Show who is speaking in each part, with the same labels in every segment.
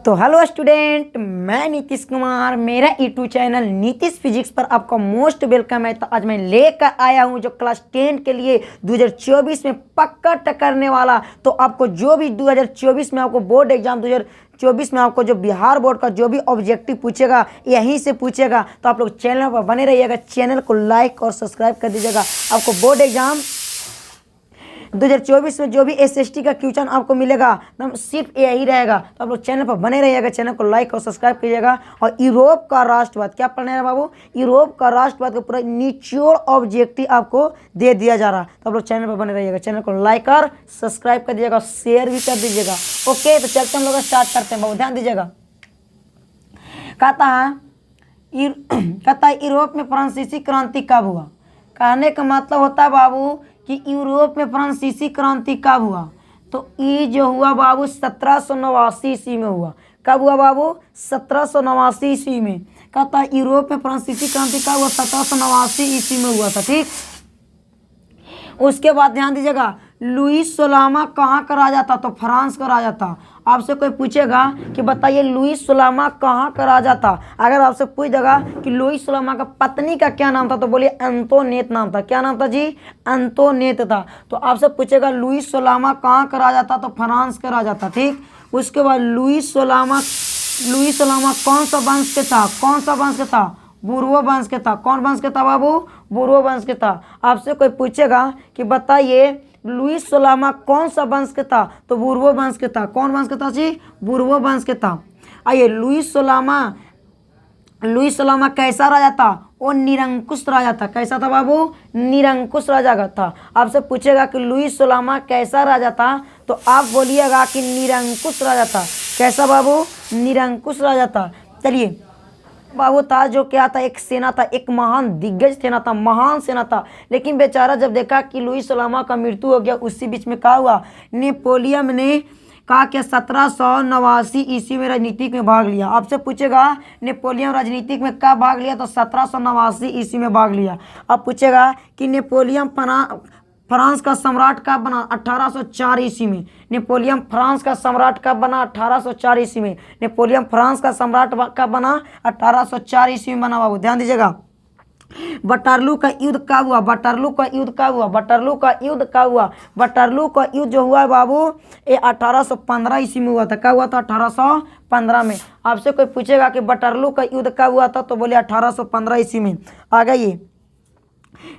Speaker 1: तो hello student, मैं नीतीश कुमार। मेरा यूट्यूब चैनल नीतीश फिजिक्स पर आपका मोस्ट वेलकम है। तो आज मैं लेकर आया हूं जो क्लास 10 के लिए 2024 में पक्का टक्करने वाला। तो आपको जो भी 2024 में आपको बोर्ड एग्जाम 2024 में आपको जो बिहार बोर्ड का जो भी ऑब्जेक्टिव पूछेगा यहीं से पूछेगा। तो आप लोग चैनल पर बने रहिएगा, चैनल को लाइक और सब्सक्राइब कर दीजिएगा। आपको बोर्ड एग्जाम 2024 में जो भी एसएसटी का क्वेश्चन आपको मिलेगा एकदम सिर्फ यही रहेगा। तो आप लोग चैनल पर बने रहिएगा, चैनल को लाइक और सब्सक्राइब कीजिएगा। और यूरोप का राष्ट्रवाद क्या पढ़ना है बाबू? यूरोप का राष्ट्रवाद का पूरा निचोड़ ऑब्जेक्टिव आपको दे दिया जा रहा है। तो आप लोग चैनल पर बने रहिएगा, चैनल को लाइक और सब्सक्राइब कर दीजिएगा, शेयर भी कर दीजिएगा। ओके, तो चलते हम लोग स्टार्ट करते हैं बाबू, ध्यान दीजिएगा। कहता है यूरोप में फ्रांसीसी क्रांति कब हुआ? कहने का मतलब होता है बाबू कि यूरोप में फ्रांसीसी क्रांति कब हुआ? तो ये जो हुआ बाबू 1789 ईस्वी में हुआ। कब हुआ बाबू? 1789 ईस्वी में। कहता है यूरोप में फ्रांसीसी क्रांति कब हुआ? 1789 ईस्वी में हुआ था। ठीक, उसके बाद ध्यान दीजिएगा, लुईस सोलामा कहाँ का राजा था? तो फ्रांस का राजा था। आपसे कोई पूछेगा कि बताइए लुईस सोलामा कहाँ का राजा था, अगर आपसे पूछ देगा कि लुईस सोलामा का पत्नी का क्या नाम था, तो बोलिए एंतोनेट नाम था। क्या नाम था जी? एंतोनेट था। तो आपसे पूछेगा लुईस सोलामा कहाँ का राजा था? तो फ्रांस का राजा था। ठीक, उसके बाद लुईस सोलामा कौन सा वंश के था? कौन सा वंश के था? बुर्बो वंश के था। कौन वंश के था बाबू? बुर्बो वंश के था। आपसे कोई पूछेगा कि बताइए लुईस सोलामा कौन सा वंश के था? तो बुर्बो वंश के था। कौन वंश के था जी? बुर्बो वंश के था। आइए, लुईस सोलामा कैसा राजा था? वो निरंकुश राजा था। कैसा था बाबू? निरंकुश राजा का था। आपसे पूछेगा कि लुईस सोलामा कैसा राजा था, तो आप बोलिएगा कि निरंकुश राजा था। कैसा बाबू? निरंकुश राजा था। चलिए बाबू, था जो क्या था, एक सेना था, एक महान दिग्गज सेना था, महान सेना था। लेकिन बेचारा जब देखा कि लुईस सोलामा का मृत्यु हो गया, उसी बीच में क्या हुआ, नेपोलियन ने कहा कि 1789 ईस्वी में राजनीतिक में भाग लिया। आपसे पूछेगा नेपोलियन राजनीतिक में कब भाग लिया? तो 1789 ईस्वी में भाग लिया। अब पूछेगा कि नेपोलियन फ्रांस का सम्राट कब बना? 1804 ईस्वी में। नेपोलियन फ्रांस का सम्राट कब बना? 1804 ईस्वी में। नेपोलियन फ्रांस का सम्राट कब बना? 1804 ईस्वी में बना बाबू, ध्यान दीजिएगा। वटरलू का युद्ध कब हुआ? वटरलू का युद्ध कब हुआ? वटरलू का युद्ध कब हुआ? वटरलू का युद्ध जो हुआ है बाबू, ये 1815 ईस्वी में हुआ था। कब हुआ था? 1815 में। आपसे कोई पूछेगा कि वटरलू का युद्ध कब हुआ था, तो बोले 1815 ईस्वी में। आ गई।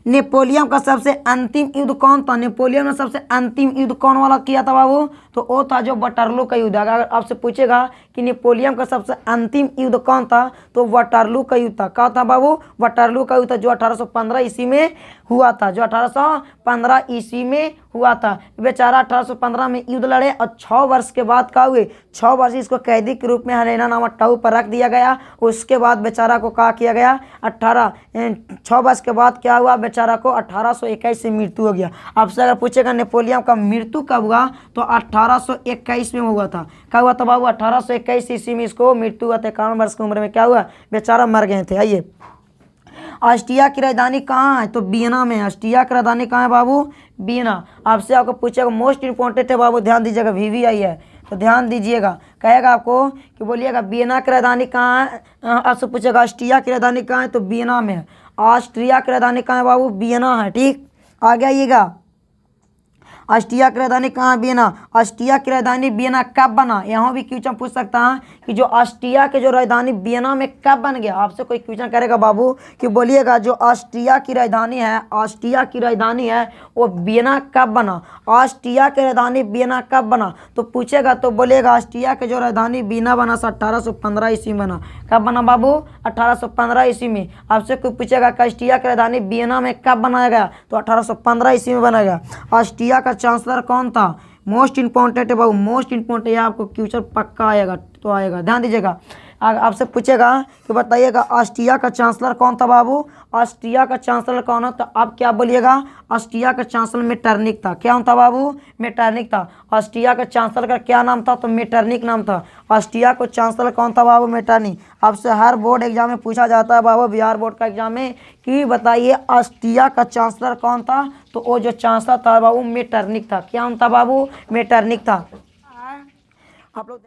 Speaker 1: नेपोलियन का सबसे अंतिम युद्ध कौन था? नेपोलियन ने सबसे अंतिम युद्ध कौन वाला किया था बाबू? तो वो था जो वटरलू का युद्ध। अगर आपसे पूछेगा कि नेपोलियन का सबसे अंतिम युद्ध कौन था, तो वटरलू का युद्ध था। क्या था बाबू? वटरलू का युद्ध था, जो 1815 ईस्वी में हुआ था। जो 1815 ईस्वी में हुआ था। बेचारा 1815 में युद्ध लड़े और 6 वर्ष के बाद क्या हुए? 6 वर्ष इसको कैदी के रूप में हेलेना नामक टापू पर रख दिया गया। उसके बाद बेचारा को क्या किया गया? 6 वर्ष के बाद क्या हुआ? बेचारा को 1821 से मृत्यु हो गया। आपसे अगर पूछेगा नेपोलियन का मृत्यु कब हुआ, तो 1821 में हुआ था। क्या हुआ था बाबू? 1821 ईस्वी में इसको मृत्यु हुआ था। 51 वर्ष की उम्र में क्या हुआ? बेचारा मर गए थे। आइए, ऑस्ट्रिया की राजधानी कहाँ है? तो वियना में। ऑस्ट्रिया की राजधानी कहाँ है बाबू? वियना। आपसे आपको पूछेगा, मोस्ट इंपॉर्टेंट है बाबू, ध्यान दीजिएगा, VVI है तो ध्यान दीजिएगा। कहेगा आपको कि बोलिएगा वियना की राजधानी कहाँ है। आपसे पूछेगा ऑस्ट्रिया की राजधानी कहाँ है, तो वियना में है। ऑस्ट्रिया की राजधानी कहाँ है बाबू? वियना है। ठीक, आगे आइएगा। ऑस्ट्रिया की राजधानी कहाँ? वियना। ऑस्ट्रिया की राजधानी वियना कब बना? यहाँ भी क्वेश्चन पूछ सकता है कि जो ऑस्ट्रिया के जो राजधानी वियना में कब बन गया। आपसे कोई क्वेश्चन करेगा बाबू कि बोलिएगा जो ऑस्ट्रिया की राजधानी है वो वियना कब बना? ऑस्ट्रिया की राजधानी वियना कब बना? तो पूछेगा तो बोलेगा ऑस्ट्रिया के जो राजधानी वियना बना 1815 ईस्वी में बना। कब बना बाबू? 1815 ईस्वी में। आपसे कोई पूछेगा कि ऑस्ट्रिया की राजधानी वियना में कब बनाया गया, तो 1815 ईस्वी में बनाया गया। ऑस्ट्रिया का चांसलर कौन था? मोस्ट इंपॉर्टेंट है बाबू, मोस्ट इंपॉर्टेंट है, आपको क्वेश्चन पक्का आएगा तो आएगा, ध्यान दीजिएगा। आपसे पूछेगा कि बताइएगा ऑस्ट्रिया का चांसलर कौन था बाबू? ऑस्ट्रिया का चांसलर कौन है, तो आप क्या बोलिएगा? ऑस्ट्रिया का चांसलर मेटरनिक था। क्या था बाबू? मेटरनिक था। ऑस्ट्रिया का चांसलर का क्या नाम था? तो मेटरनिक नाम था। ऑस्ट्रिया को चांसलर कौन था बाबू? मेटरनिक। आपसे हर बोर्ड एग्जाम में पूछा जाता है बाबू, बिहार बोर्ड का एग्जाम में, कि बताइए ऑस्ट्रिया का चांसलर कौन था, तो वो जो चांसलर था बाबू मेटरनिक था। क्या था बाबू? मेटरनिक था। आप लोग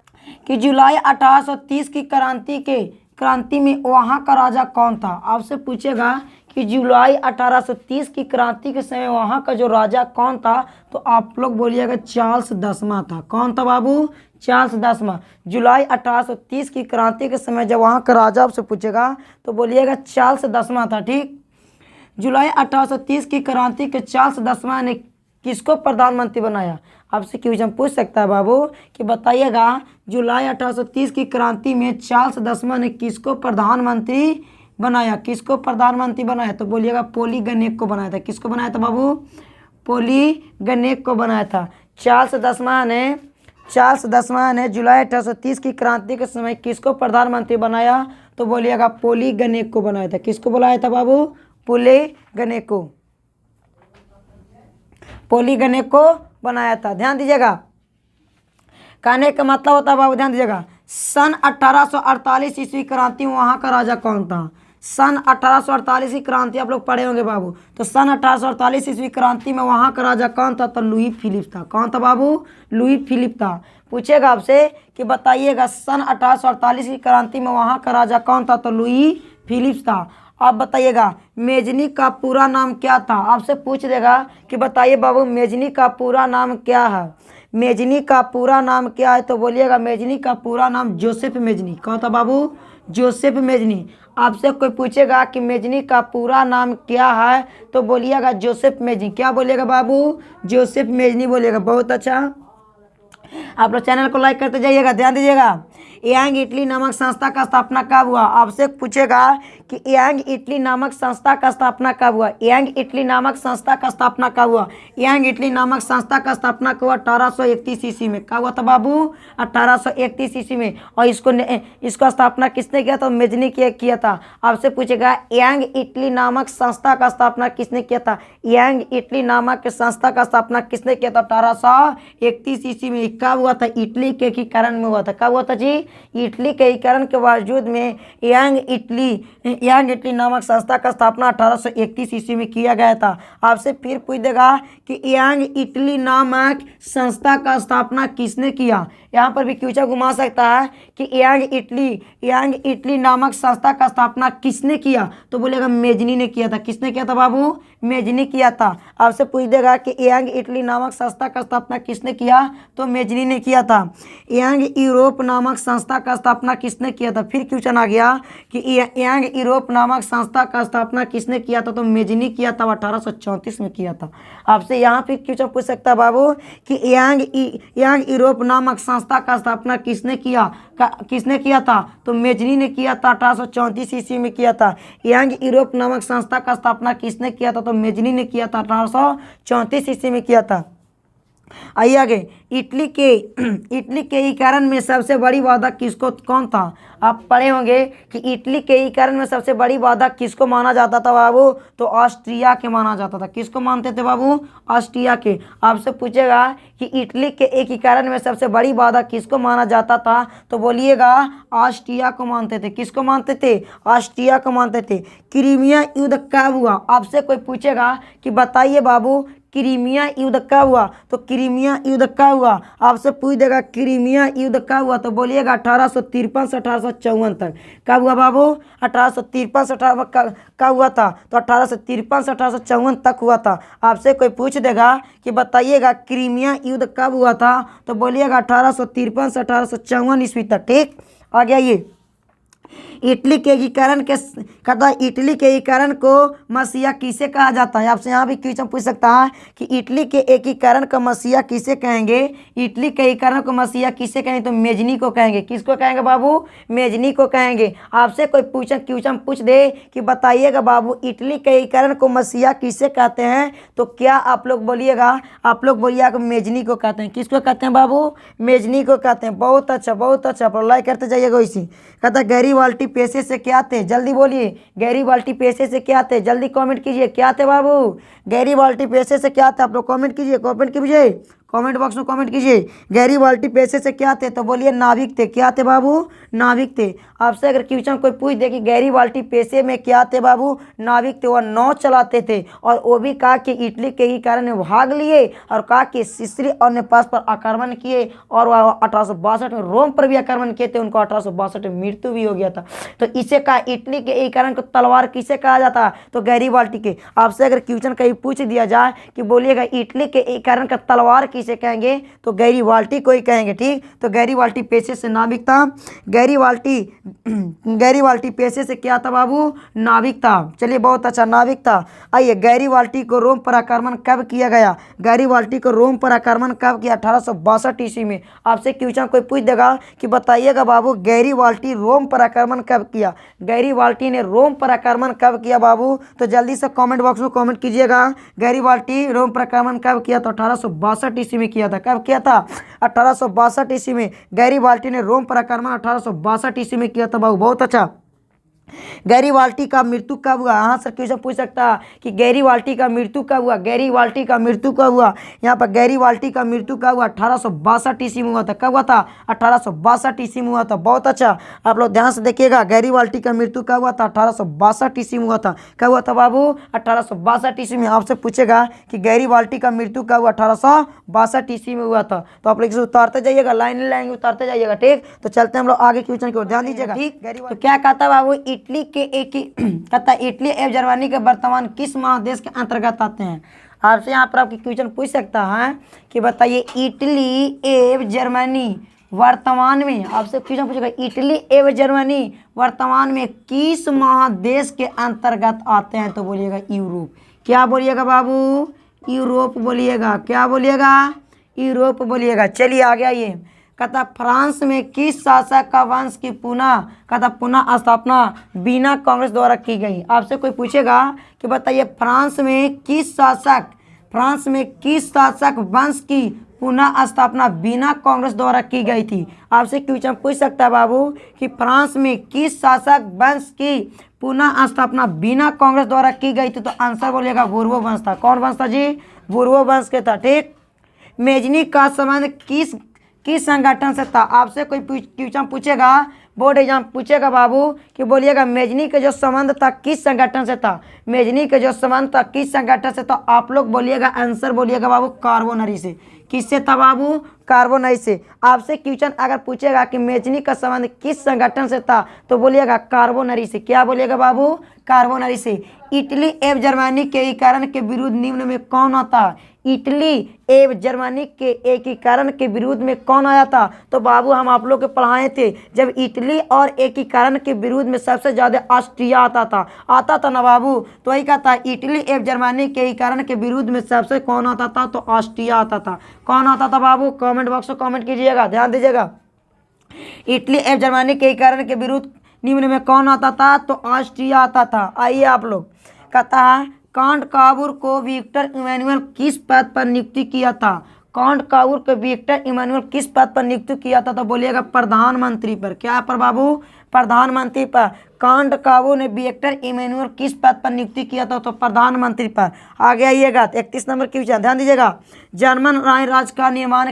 Speaker 1: कि जुलाई 1830 की क्रांति में वहाँ का राजा कौन था। आपसे पूछेगा कि जुलाई 1830 की क्रांति के समय वहाँ का जो राजा कौन था, तो आप लोग बोलिएगा चार्ल्स 10वां था। कौन था बाबू? चार्ल्स 10वां। जुलाई 1830 की क्रांति के समय जब वहाँ का राजा आपसे पूछेगा तो बोलिएगा चार्ल्स 10वां था। ठीक, जुलाई 1830 की क्रांति के चार्ल्स 10वां ने किसको प्रधानमंत्री बनाया। आपसे क्वेश्चन पूछ सकता है बाबू कि बताइएगा जुलाई 1830 की क्रांति में चार्ल्स 10वां ने किसको प्रधानमंत्री बनाया, किसको प्रधानमंत्री बनाया, तो बोलिएगा पॉलीगनेक को बनाया था। किसको बनाया था बाबू? पॉलीगनेक को बनाया था। चार्ल्स 10वां ने जुलाई 1830 की क्रांति के समय किसको प्रधानमंत्री बनाया, तो बोलिएगा पॉलीगनेक को बनाया था। किसको बुलाया था बाबू? पॉलीगनेक को, पॉलीगनेक को बनाया था। ध्यान दीजिएगा, कहने का मतलब होता है बाबू, ध्यान दीजिएगा, सन 1848 ईस्वी क्रांति में वहाँ का राजा कौन था। सन 1848 की क्रांति आप लोग पढ़े होंगे बाबू, तो सन 1848 ईस्वी क्रांति में वहाँ का राजा कौन था, तो लुई फिलिप था। कौन था बाबू? लुई फिलिप था। पूछेगा आपसे कि बताइएगा सन 1848 की क्रांति में वहाँ का राजा कौन था, तो लुई फिलिप्स था। आप बताइएगा मेजनी का पूरा नाम क्या था। आपसे पूछ देगा कि बताइए बाबू मेजनी का पूरा नाम क्या है, मेजनी का पूरा नाम क्या है, तो बोलिएगा मेजनी का पूरा नाम जोसेफ मेजनी। कौन था बाबू? Joseph Mazzini. आपसे कोई पूछेगा कि मेजनी का पूरा नाम क्या है, तो बोलिएगा जोसेफ मेजनी। क्या बोलिएगा बाबू? जोसेफ मेजनी बोलिएगा। बहुत अच्छा, आप लोग चैनल को लाइक करते जाइएगा। ध्यान दीजिएगा, यांग इटली नामक संस्था का स्थापना कब हुआ। आपसे पूछेगा कि यांग इटली नामक संस्था का स्थापना कब हुआ, यांग इटली नामक संस्था का स्थापना कब हुआ। यांग इटली नामक संस्था का स्थापना हुआ 1831 ईस्वी में। कब हुआ था बाबू? 1831 ईस्वी में। और इसको स्थापना किसने किया था? मेजनी किया था। आपसे पूछेगा यांग इटली नामक संस्था का स्थापना किसने किया था, यांग इटली नामक संस्था का स्थापना किसने किया था? 1831 ईस्वी में। कब हुआ था? इटली के एकीकरण में हुआ था। कब हुआ था जी? इटली के एकीकरण के बावजूद में यांग इटली नामक संस्था का स्थापना 1831 ईस्वी में किया गया था। आपसे फिर पूछ देगा कि यांग इटली नामक संस्था का स्थापना किसने किया। यहाँ पर भी क्वेश्चन घुमा सकता है कि यांग इटली नामक संस्था का स्थापना किसने किया, तो बोलेगा मेजनी ने किया था। किसने किया था बाबू? मेजनी किया था। आपसे पूछ देगा कि यांग इटली नामक संस्था का स्थापना किसने किया, तो मेजनी ने किया था। यांग यूरोप नामक संस्था का स्थापना किसने किया था। फिर क्वेश्चन आ गया कि यांग यूरोप नामक संस्था का स्थापना किसने किया था, तो मेजनी किया था, 1834 में किया था। आपसे यहाँ फिर क्वेश्चन पूछ सकता है बाबू कि यांग यूरोप नामक संस्था का स्थापना किसने किया था, तो मेजनी ने किया था, 1834 ईस्वी में किया था। यांग यूरोप नामक संस्था का स्थापना किसने किया था, तो मेजनी ने किया था, 1834 ईस्वी में किया था। आइए आगे, इटली के एकीकरण में सबसे बड़ी बाधा किसको कौन था। आप पढ़े होंगे कि इटली के एकीकरण में सबसे बड़ी बाधा किसको माना जाता था बाबू, तो ऑस्ट्रिया के माना जाता था। किसको मानते थे बाबू? ऑस्ट्रिया के। आपसे पूछेगा कि इटली के एकीकरण में सबसे बड़ी बाधा किसको माना जाता था, तो बोलिएगा ऑस्ट्रिया को मानते थे। किसको मानते थे? ऑस्ट्रिया को मानते थे। क्रीमिया युद्ध कब हुआ। आपसे कोई पूछेगा कि बताइए बाबू क्रीमिया युद्ध कब हुआ, तो क्रीमिया युद्ध कब हुआ। आपसे पूछ देगा क्रीमिया युद्ध कब हुआ, तो बोलिएगा 1853 से 1854 तक। कब हुआ बाबू? 1853 से कब हुआ था, तो 1853 से 1854 तक हुआ था। आपसे कोई पूछ देगा कि बताइएगा क्रीमिया युद्ध कब हुआ था, तो बोलिएगा 1853 से 1854 ईस्वी तक। ठीक, आ गया। ये इटली के एकीकरण को मसीहा किसे कहा जाता है। आपसे यहाँ भी क्वेश्चन पूछ सकता है कि इटली के एकीकरण का मसीहा किसे कहेंगे। इटली के एकीकरण को मसीहा किसे कहेंगे, तो मेजनी को कहेंगे। किसको कहेंगे बाबू? मेजनी को कहेंगे। आपसे कोई क्वेश्चन पूछ दे कि बताइएगा बाबू इटली के एकीकरण को मसीहा किसे कहते हैं, तो क्या आप लोग बोलिएगा मेजनी को कहते हैं। किसको कहते हैं बाबू? मेजनी को कहते हैं। बहुत अच्छा, बहुत अच्छा। लाइक करते जाइएगा। इसी कहता गैरीबाल्टी पेशे से क्या थे, जल्दी बोलिए। गैरीबाल्टी पेशे से क्या थे, जल्दी कमेंट कीजिए। क्या थे बाबू? गैरीबाल्टी पेशे से क्या थे, आप लोग कमेंट कीजिए, कमेंट बॉक्स में कमेंट कीजिए। गैरीबाल्टी पेशे से क्या थे? तो बोलिए नाविक थे। क्या थे बाबू? नाविक थे। आपसे अगर क्वेश्चन कोई पूछ दे कि गैरीबाल्टी पेशे में क्या थे बाबू? नाविक थे। वह नाव चलाते थे और वो भी कहा कि इटली के ही कारण भाग लिए और कहा कि सिसिली और नेपल्स पर आक्रमण किए और वह 1862 में रोम पर भी आक्रमण किए थे। उनको 1862 में मृत्यु भी हो गया था। तो इसे कहा इटली के एक कारण को तलवार किसे कहा जाता है? तो गैरीबाल्टी के। आपसे अगर क्वेश्चन कहीं पूछ दिया जाए कि बोलिएगा इटली के एक कारण का तलवार किसे कहेंगे? तो गैरीबाल्टी को ही कहेंगे। ठीक, तो गैरीबाल्टी पेशे से नाविक था। गैरीबाल्टी पेशे से क्या था बाबू? नाविक था। चलिए बहुत अच्छा, नाविक था। आइए, गैरीबाल्टी को रोम पर आक्रमण कब किया गया? गैरीबाल्टी को रोम पर आक्रमण कब किया? 1862 ईस्वी में। आपसे क्वेश्चन कोई पूछ देगा कि बताइएगा बाबू गैरीबाल्टी रोम पर आक्रमण कब किया? गैरीबाल्टी ने रोम पर आक्रमण कब किया बाबू? तो जल्दी से कमेंट बॉक्स में कमेंट कीजिएगा। गैरीबाल्टी रोम पर आक्रमण कब किया? तो 1862 ईस्वी में किया था। कब किया था? 1862 ईस्वी में गैरीबाल्टी ने रोम पर आक्रमण 1862 ईस्वी में किया था बाबू। बहुत अच्छा। गैरीबाल्टी का मृत्यु कब हुआ? हाँ सर, क्वेश्चन पूछ सकता है कि गैरीबाल्टी का मृत्यु कब हुआ? गैरीबाल्टी का मृत्यु कब हुआ? यहाँ पर गैरीबाल्टी का मृत्यु कब हुआ? 1862 ईस्वी में हुआ था। कब हुआ था? 1862 ईस्वी में हुआ था। बहुत अच्छा, आप लोग ध्यान से देखिएगा। गैरीबाल्टी का मृत्यु कब हुआ था? 1862 ईस्वी में हुआ था। कब हुआ था बाबू? 1862 ईस्वी में। आपसे पूछेगा कि गैरीबाल्टी का मृत्यु कब हुआ? 1862 ईस्वी में हुआ था। तो आप लोग इसे उतारते जाइएगा, लाइन लाइन उतारते जाइएगा। ठीक, तो चलते हैं हम लोग आगे क्वेश्चन की ओर, ध्यान दीजिएगा। ठीक, तो क्या कहता बाबू? इटली के एक ही कहता इटली एवं जर्मनी के वर्तमान किस महादेश के अंतर्गत आते हैं? आपसे यहाँ पर आपकी क्वेश्चन पूछ सकता है कि बताइए इटली एवं जर्मनी वर्तमान में, आपसे क्वेश्चन पूछेगा इटली एवं जर्मनी वर्तमान में किस महादेश के अंतर्गत आते हैं? तो बोलिएगा यूरोप। क्या बोलिएगा बाबू? यूरोप बोलिएगा। क्या बोलिएगा? यूरोप बोलिएगा। चलिए आगे आइए। कहता फ्रांस में किस शासक का वंश की पुनः स्थापना बिना कांग्रेस द्वारा की गई? आपसे कोई पूछेगा कि बताइए फ्रांस में किस शासक वंश की पुनः स्थापना बिना कांग्रेस द्वारा की गई थी? आपसे क्वेश्चन पूछ सकता है बाबू कि फ्रांस में किस शासक वंश की पुनः स्थापना बिना कांग्रेस द्वारा की गई थी? तो आंसर बोलिएगा बूर्बो वंश था। कौन वंश था जी? बूर्बो वंश के था। ठीक, मेजनी का संबंध किस संगठन से था? आपसे कोई क्वेश्चन पूछेगा, बोर्ड एग्जाम पूछेगा बाबू कि बोलिएगा मेजनी के जो संबंध था किस संगठन से था? मेजनी के जो संबंध था किस संगठन से? तो आप लोग बोलिएगा आंसर बोलिएगा बाबू कार्बोनरी से। किससे था बाबू? कार्बोनरी से। आपसे क्वेश्चन अगर पूछेगा कि मेजनी का संबंध किस संगठन से था तो बोलिएगा कार्बोनरी से। क्या बोलिएगा बाबू? कार्बोनरी से। इटली एवं जर्मनी के एकीकरण के विरुद्ध निम्न में कौन आता? इटली एवं जर्मनी के एकीकरण के विरुद्ध में कौन आया था? तो बाबू हम आप लोग को पढ़ाए थे जब इटली और एकीकरण के विरुद्ध में सबसे ज्यादा ऑस्ट्रिया आता था ना बाबू। तो वही कहता है इटली एवं जर्मनी के एकीकरण के विरुद्ध में सबसे कौन आता था? तो ऑस्ट्रिया आता था। कौन आता था बाबू? कमेंट बॉक्स में कमेंट कीजिएगा, ध्यान दीजिएगा। इटली एवं जर्मनी के एकीकरण के विरुद्ध निम्न में कौन आता था? तो ऑस्ट्रिया आता था। आइए आप लोग, कहता है कांट काबूर को विक्टर इमैनुअल किस पद पर नियुक्ति किया था? कांट काबूर को विक्टर इमैनुअल किस पद पर नियुक्ति किया था? तो बोलिएगा प्रधानमंत्री पर। क्या पर बाबू? प्रधानमंत्री पर। कांट काबूर ने विक्टर इमैनुअल किस पद पर नियुक्ति किया था? तो प्रधानमंत्री पर। आगे आइएगा, 31 नंबर क्वेश्चन, ध्यान दीजिएगा। जर्मन राज का निर्माण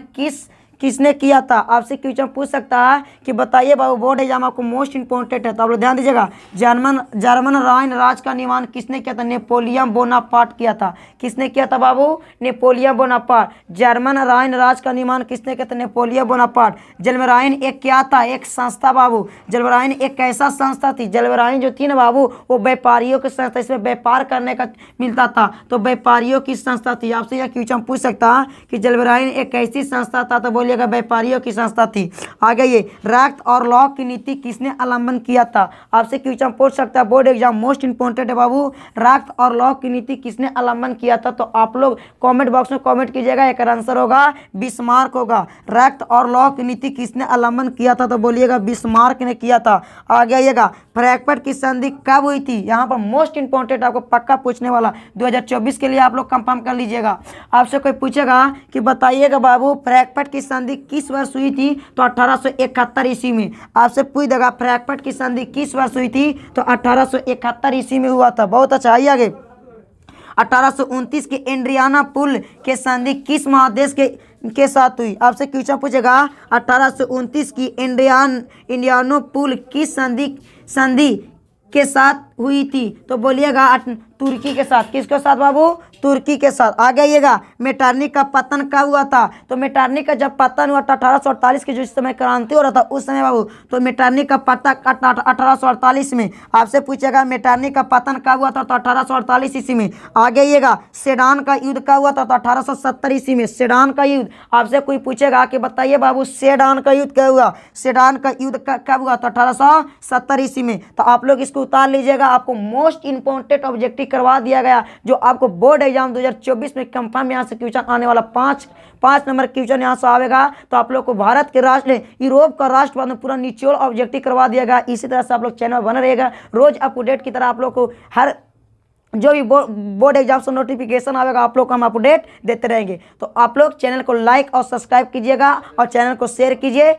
Speaker 1: किसने किया था? आपसे क्वेश्चन पूछ सकता है कि बताइए बाबू, बोर्ड एग्जाम आपको मोस्ट इंपॉर्टेंट है तो आप लोग ध्यान दीजिएगा। जर्मन राज का निर्माण किसने किया था? नेपोलियन बोनापार्ट किया था। किसने किया था बाबू? Napoleon Bonaparte. जर्मन राज का निर्माण किसने किया था? Napoleon Bonaparte. जलमराइन एक क्या था? एक संस्था बाबू। जलमराइन एक कैसा संस्था थी? जलमराइन जो थी ना बाबू वो व्यापारियों की संस्था, इसमें व्यापार करने का मिलता था तो व्यापारियों की संस्था थी। आपसे यह क्वेश्चन पूछ सकता है कि जलमराइन एक कैसी संस्था था? तो व्यापारियों की संस्था थी। आगे ये रक्त और लॉ की नीति किसने अवलंबन किया था? आपसे क्वेश्चन पूछ सकता है, बोर्ड एग्जाम मोस्ट इंपोर्टेंट है बाबू। रक्त और लॉ की नीति किसने अवलंबन किया था? तो आप लोग कमेंट बॉक्स में कमेंट कीजिएगा। एक आंसर होगा बिस्मार्क होगा। रक्त और लॉ की नीति किसने अवलंबन किया था? तो बोलिएगा बिस्मार्क ने किया था। आगे आइएगा, फ्रैंकफर्ट की संधि कब हुई थी? यहाँ पर मोस्ट इंपोर्टेंट आपको पक्का पूछने वाला, 2024 के लिए आप लोग कंफर्म कर लीजिएगा। आपसे कोई पूछेगा कि बताइएगा बाबू फ्रैंकफर्ट की संधि किस वर्ष हुई थी? तो 1871 ईस्वी में। आपसे पूछ देगा फ्रैंकफर्ट की संधि किस वर्ष हुई थी? तो 1871 ईस्वी में हुआ था। बहुत अच्छा, आइए आगे। 1829 के एड्रियाना पुल के संधि किस महादेश के के साथ हुई। आपसे क्वेश्चन पूछेगा 1829 की इंडियानोपुल किस संधि के साथ हुई थी? तो बोलिएगा तुर्की के साथ। किसके साथ बाबू? तुर्की के साथ। आगे आइएगा, मेटरनिख का पतन कब हुआ था? तो मेटरनिख का जब पतन हुआ था 1848 की, जिस समय क्रांति हो रहा था उस समय बाबू, तो मेटरनिख का पतन 1848 में। आपसे पूछेगा मेटरनिख का पतन कब हुआ था? तो 1848 ईस्वी में। आगे आइएगा, सेडान का युद्ध कब हुआ था? तो 1870 ईस्वी में। सेडान का युद्ध। आपसे कोई पूछेगा कि बताइए बाबू सेडान का युद्ध कब हुआ? सेडान का युद्ध कब हुआ? तो 1870 ईस्वी में। तो आप लोग इसको उतार लीजिएगा, आपको मोस्ट इंपॉर्टेंट ऑब्जेक्टिव करवा दिया गया, जो आपको बोर्ड एग्जाम 2024 में कंफर्म यहाँ से क्वेश्चन आने वाला। पाँच नंबर क्वेश्चन यहाँ से आएगा। तो आप लोग को भारत के राष्ट्र यूरोप का राष्ट्रवाद में पूरा निचोड़ ऑब्जेक्टिव करवा दिया गया। इसी तरह से आप लोग चैनल बना रहेगा, रोज अपडेट की तरह आप लोग को हर जो भी बोर्ड एग्जाम से नोटिफिकेशन आएगा आप लोग को हम अपडेट देते रहेंगे। तो आप लोग चैनल को लाइक और सब्सक्राइब कीजिएगा और चैनल को शेयर कीजिए।